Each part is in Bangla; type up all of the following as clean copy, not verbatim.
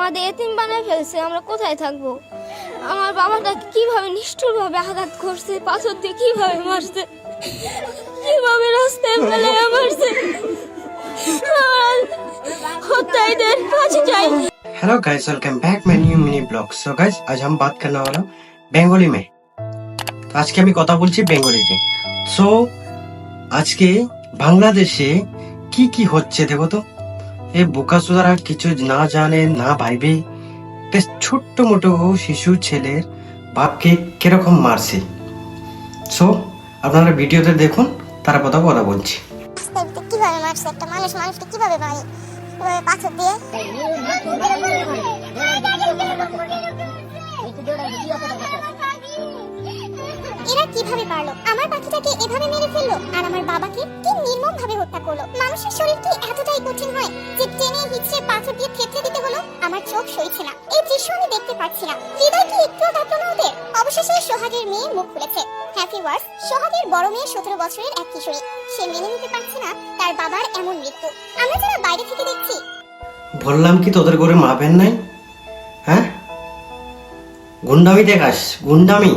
আমাদের এতিম বানায় ফেলছে, আমরা কোথায় থাকবো? আমার বাবাটাকে কিভাবে নিষ্ঠুরভাবে আঘাত করছে, পাথর দিয়ে কিভাবে মারছে, কিভাবে রাস্তায় ফেলে মারছে। হত্যাকারীদের ফাঁসি চাই। Hello guys, welcome back my new mini blog. So guys, आज हम बात करने वाला हूँ बेंगली में। तो आज के আমি কথা বলছি বেঙ্গলিতে। সো আজকে বাংলাদেশে কি কি হচ্ছে দেখো তো। এই বোকাচোদারা কিছু না জানে না ভাইবে ছোট্ট মোটো শিশু ছেলের বাপকে কিরকম মারছে। সো আপনারা ভিডিওতে দেখুন, তার কথা বলছি। কিভাবে মারছে একটা মানুষকে কিভাবে মারে, পাথর দিয়ে। এরা কিভাবে পারলো আমার পাখিটাকে এভাবে মেরে ফেললো, আর আমার বাবাকে কি নির্মম ভাবে হত্যা করলো। মানুষের শরীর কি এতটাই কঠিন হয় যে টেনে হিচড়ে পাথর দিয়ে থেতলে দিতে হলো? আমার চোখ সইছে না, এই দৃশ্য আমি দেখতে পাচ্ছি না। হৃদয় কি একটু কাঁপলো না ওদের? অবশেষে সোহাগের মেয়ে মুখ খুলেছে। হ্যাপি ওয়ার্স সোহাগের বড় মেয়ে 17 বছরের এক কিশোরী। সে মেনে নিতে পারছে না তার বাবার এমন মৃত্যু। আমরা যারা বাইরে থেকে দেখছি, বললাম কি তোদের করে মাপেন নাই? হ্যাঁ, গুন্ডামি দেখাস, গুন্ডামি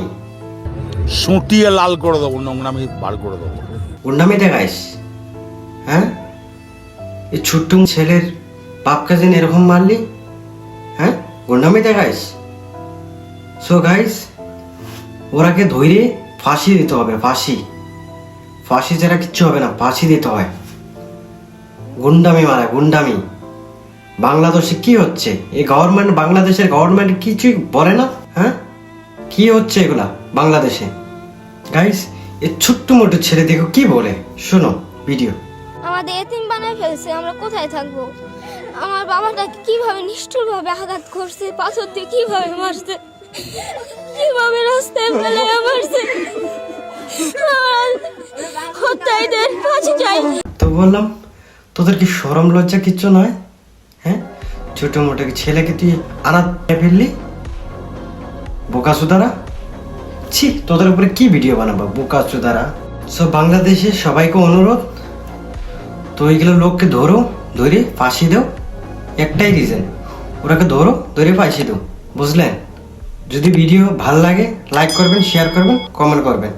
সুটিয়ে লাল করে দেবো, নোংরামি বার করে দেবো। গুন্ডামি দেখাইস? হ্যাঁ, এই ছোট্ট ছেলের বাপকে যেন এরকম মারলি? হ্যাঁ, গুন্ডামি দেখাইস? সো গাইস, ওরাকে ধরে ফাঁসি দিতে হবে। ফাঁসি ছাড়া কিচ্ছু হবে না, ফাঁসি দিতে হয়। গুন্ডামি মারা গুন্ডামি। বাংলাদেশে কি হচ্ছে? এই গভর্নমেন্ট, বাংলাদেশের গভর্নমেন্ট কিছুই বলে না। হ্যাঁ, কি হচ্ছে এগুলা বাংলাদেশে? গাইস, এই ছোট্ট মোটো ছেলে দেখো কি বলে, শোনো ভিডিও। আমাদের এতিম বানায় ফেলছে, আমরা কোথায় থাকবো? আমার বাবাটাকে কিভাবে নিষ্ঠুরভাবে আঘাত করছে, পাথর দিয়ে কিভাবে মারছে, কিভাবে রাস্তায় ফেলে মারছে। হত্যাকারীদের ফাঁসি চাই। তো বললাম, তোদের কি শরম লজ্জা কিচ্ছু নয়? হ্যাঁ, ছোট মোটো ছেলেকে তুই আনাত ফেললি, বোকাচোদারা। ছি, তোদের উপরে কি ভিডিও বানাবো, বোকাচোদারা। সো বাংলাদেশে সবাইকে অনুরোধ, তো এইগুলো লোককে ধরে ফাঁসি দাও। একটাই রিজন, ওরাকে ধরে ফাঁসি দাও, বুঝলেন? যদি ভিডিও ভালো লাগে লাইক করবেন, শেয়ার করবেন, কমেন্ট করবেন।